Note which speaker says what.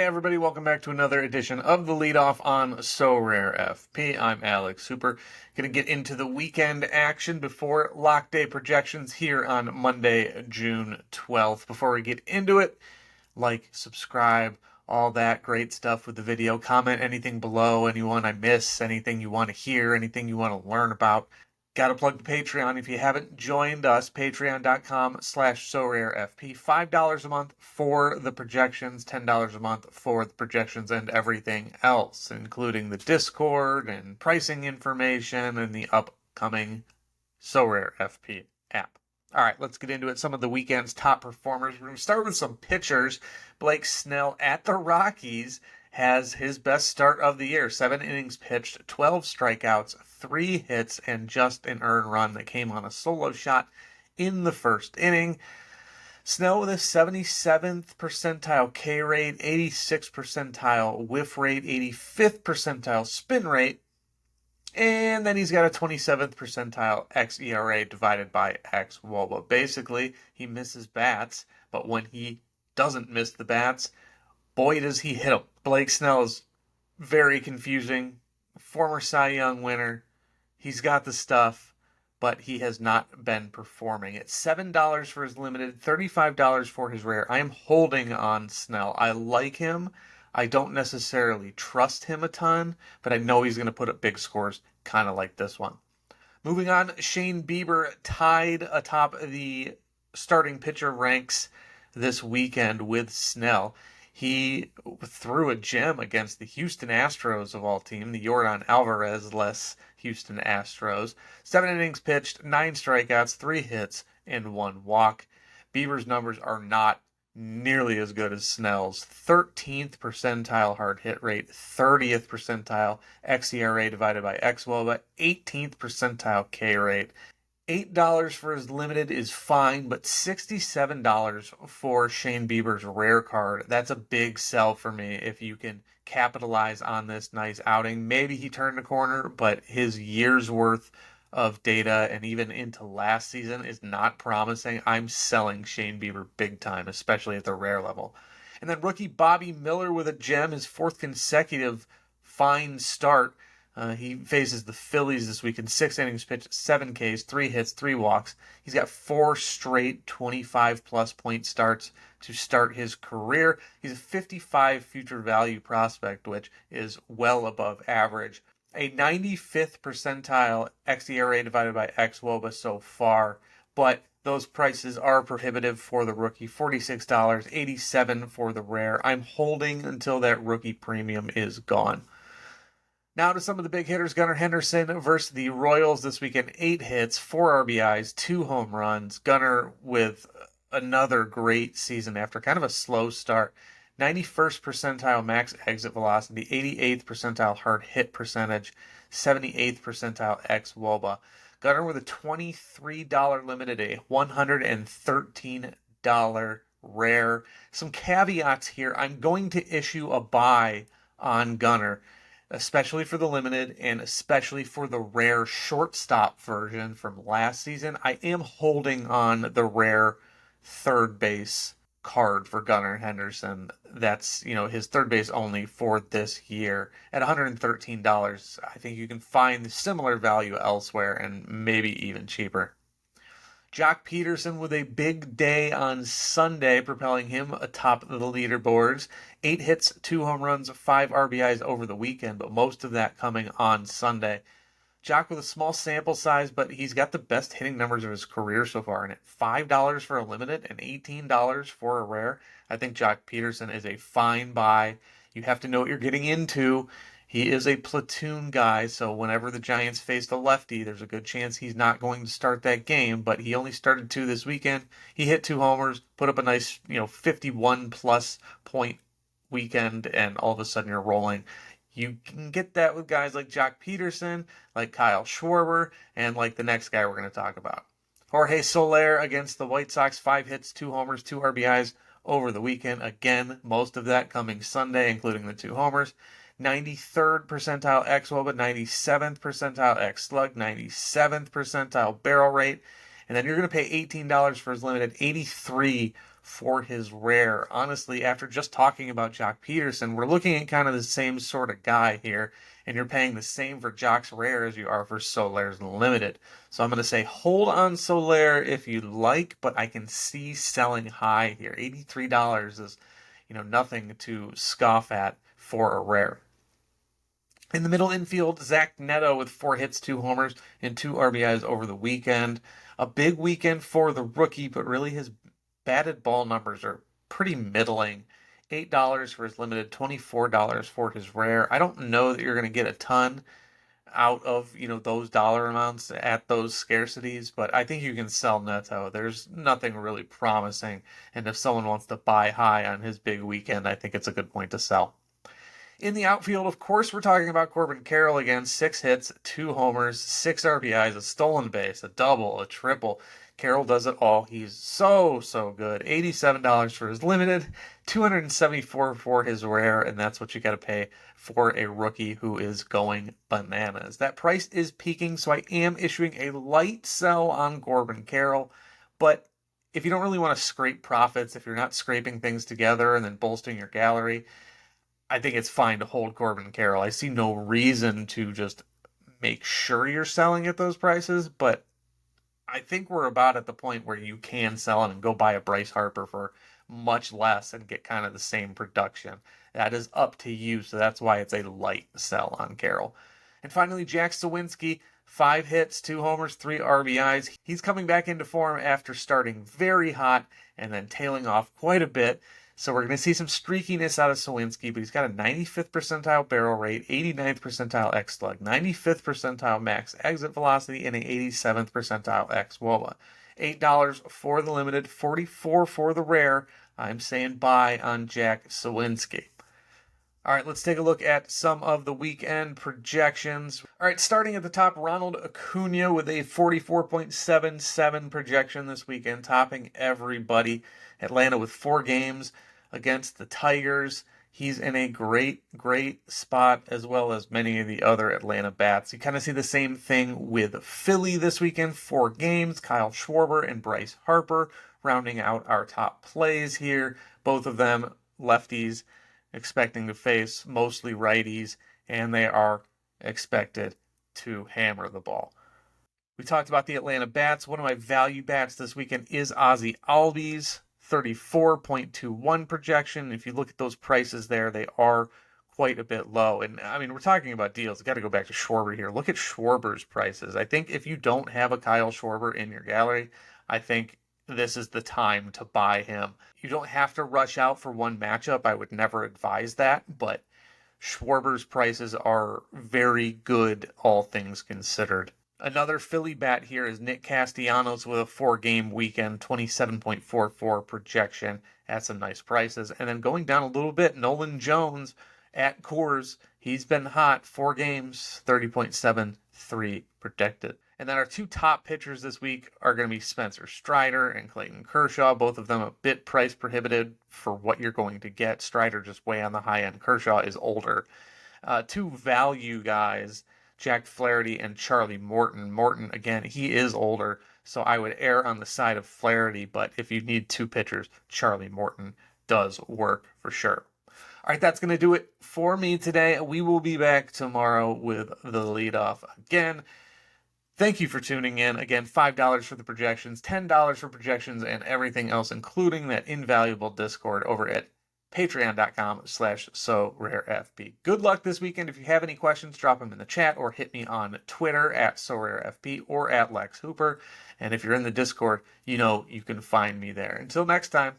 Speaker 1: everybody, welcome back to another edition of the Leadoff on SorareMLB. I'm Alex Hooper. Going to get into the weekend action before lock day projections here on Monday, June 12th. Before we get into it, like, subscribe, all that great stuff with the video. Comment anything below, anyone I miss, anything you want to hear, anything you want to learn about. Got to plug the Patreon. If you haven't joined us, patreon.com/SorareMLB. $5 a month for the projections, $10 a month for the projections and everything else, including the Discord and pricing information and the upcoming SorareMLB app. All right, let's get into it. Some of the weekend's top performers. We're going to start with some pitchers. Blake Snell at the Rockies has his best start of the year. 7 innings pitched, 12 strikeouts, 3 hits, and just an earned run that came on a solo shot in the first inning. Snell with a 77th percentile K rate, 86th percentile whiff rate, 85th percentile spin rate, and then he's got a 27th percentile xERA divided by xWOBA. Basically, he misses bats, but when he doesn't miss the bats, boy, does he hit them. Blake Snell is very confusing. Former Cy Young winner. He's got the stuff, but he has not been performing. It's $7 for his limited, $35 for his rare. I am holding on Snell. I like him. I don't necessarily trust him a ton, but I know he's going to put up big scores, kind of like this one. Moving on, Shane Bieber tied atop the starting pitcher ranks this weekend with Snell. He threw a gem against the Houston Astros of all team, the Yordan Alvarez-less Houston Astros. 7 innings pitched, 9 strikeouts, 3 hits, and 1 walk. Bieber's numbers are not nearly as good as Snell's. 13th percentile hard hit rate, 30th percentile xERA divided by xWOBA, 18th percentile K rate. $8 for his limited is fine, but $67 for Shane Bieber's rare card. That's a big sell for me if you can capitalize on this nice outing. Maybe he turned a corner, but his year's worth of data and even into last season is not promising. I'm selling Shane Bieber big time, especially at the rare level. And then rookie Bobby Miller with a gem, his 4th consecutive fine start. He faces the Phillies this week in 6 innings pitched, 7 Ks, 3 hits, 3 walks. He's got 4 straight 25-plus point starts to start his career. He's a 55 future value prospect, which is well above average. A 95th percentile xERA divided by xWOBA so far, but those prices are prohibitive for the rookie. $46, $87 for the rare. I'm holding until that rookie premium is gone. Now to some of the big hitters. Gunnar Henderson versus the Royals this weekend. 8 hits, 4 RBIs, 2 home runs. Gunnar with another great season after kind of a slow start. 91st percentile max exit velocity, 88th percentile hard hit percentage, 78th percentile xWOBA. Gunnar with a $23 limited, a $113 rare. Some caveats here. I'm going to issue a buy on Gunnar, especially for the limited and especially for the rare shortstop version from last season. I am holding on the rare third base card for Gunnar Henderson. That's, his third base only for this year. At $113, I think you can find similar value elsewhere and maybe even cheaper. Jock Peterson with a big day on Sunday, propelling him atop the leaderboards. 8 hits, 2 home runs, 5 RBIs over the weekend, but most of that coming on Sunday. Jock with a small sample size, but he's got the best hitting numbers of his career so far. And at $5 for a limited and $18 for a rare, I think Jock Peterson is a fine buy. You have to know what you're getting into. He is a platoon guy, so whenever the Giants face the lefty, there's a good chance he's not going to start that game, but he only started 2 this weekend. He hit 2 homers, put up a nice, 51-plus point weekend, and all of a sudden you're rolling. You can get that with guys like Jock Peterson, like Kyle Schwarber, and like the next guy we're going to talk about. Jorge Soler against the White Sox, 5 hits, 2 homers, 2 RBIs over the weekend. Again, most of that coming Sunday, including the 2 homers. 93rd percentile xWOBA, 97th percentile xSlug, 97th percentile barrel rate. And then you're going to pay $18 for his limited, 83 for his rare. Honestly, after just talking about Jock Peterson, we're looking at kind of the same sort of guy here, and you're paying the same for Jock's rare as you are for Soler's limited. So I'm going to say hold on Soler if you like, but I can see selling high here. $83 is, nothing to scoff at for a rare. In the middle infield, Zach Neto with 4 hits, 2 homers, and 2 RBIs over the weekend. A big weekend for the rookie, but really his batted ball numbers are pretty middling. $8 for his limited, $24 for his rare. I don't know that you're going to get a ton out of, those dollar amounts at those scarcities, but I think you can sell Neto. There's nothing really promising, and if someone wants to buy high on his big weekend, I think it's a good point to sell. In the outfield, of course, we're talking about Corbin Carroll again. 6 hits, 2 homers, 6 RBIs, a stolen base, a double, a triple. Carroll does it all. He's so good. $87 for his limited, $274 for his rare, and that's what you got to pay for a rookie who is going bananas. That price is peaking, so I am issuing a light sell on Corbin Carroll, but if you don't really want to scrape profits, if you're not scraping things together and then bolstering your gallery, I think it's fine to hold Corbin Carroll. I see no reason to just make sure you're selling at those prices, but I think we're about at the point where you can sell him and go buy a Bryce Harper for much less and get kind of the same production. That is up to you, so that's why it's a light sell on Carroll. And finally, Jack Suwinski, 5 hits, 2 homers, 3 RBIs. He's coming back into form after starting very hot and then tailing off quite a bit. So we're going to see some streakiness out of Suwinski, but he's got a 95th percentile barrel rate, 89th percentile X-slug, 95th percentile max exit velocity, and an 87th percentile X-woba. $8 for the limited, $44 for the rare. I'm saying buy on Jack Suwinski. All right, let's take a look at some of the weekend projections. All right, starting at the top, Ronald Acuna with a 44.77 projection this weekend, topping everybody. Atlanta with 4 games against the Tigers. He's in a great spot, as well as many of the other Atlanta bats. You kind of see the same thing with Philly this weekend, 4 games. Kyle Schwarber and Bryce Harper rounding out our top plays here. Both of them lefties, expecting to face mostly righties, and they are expected to hammer the ball. We talked about the Atlanta bats. One of my value bats this weekend is Ozzie Albies, 34.21 projection. If you look at those prices there, they are quite a bit low. And I mean, we're talking about deals. Got to go back to Schwarber here. Look at Schwarber's prices. I think if you don't have a Kyle Schwarber in your gallery, I think this is the time to buy him. You don't have to rush out for one matchup. I would never advise that, but Schwarber's prices are very good, all things considered. Another Philly bat here is Nick Castellanos with a 4-game weekend, 27.44 projection at some nice prices. And then going down a little bit, Nolan Jones at Coors. He's been hot, 4 games, 30.73 projected. And then our 2 top pitchers this week are going to be Spencer Strider and Clayton Kershaw, both of them a bit price prohibitive for what you're going to get. Strider just way on the high end. Kershaw is older. 2 value guys, Jack Flaherty and Charlie Morton. Morton, again, he is older, so I would err on the side of Flaherty, but if you need 2 pitchers, Charlie Morton does work for sure. All right, that's going to do it for me today. We will be back tomorrow with the leadoff again. Thank you for tuning in. Again, $5 for the projections, $10 for projections, and everything else, including that invaluable Discord over at patreon.com/SorareFP. Good luck this weekend. If you have any questions, drop them in the chat or hit me on Twitter at SorareFP or at Lex Hooper. And if you're in the Discord, you know you can find me there. Until next time.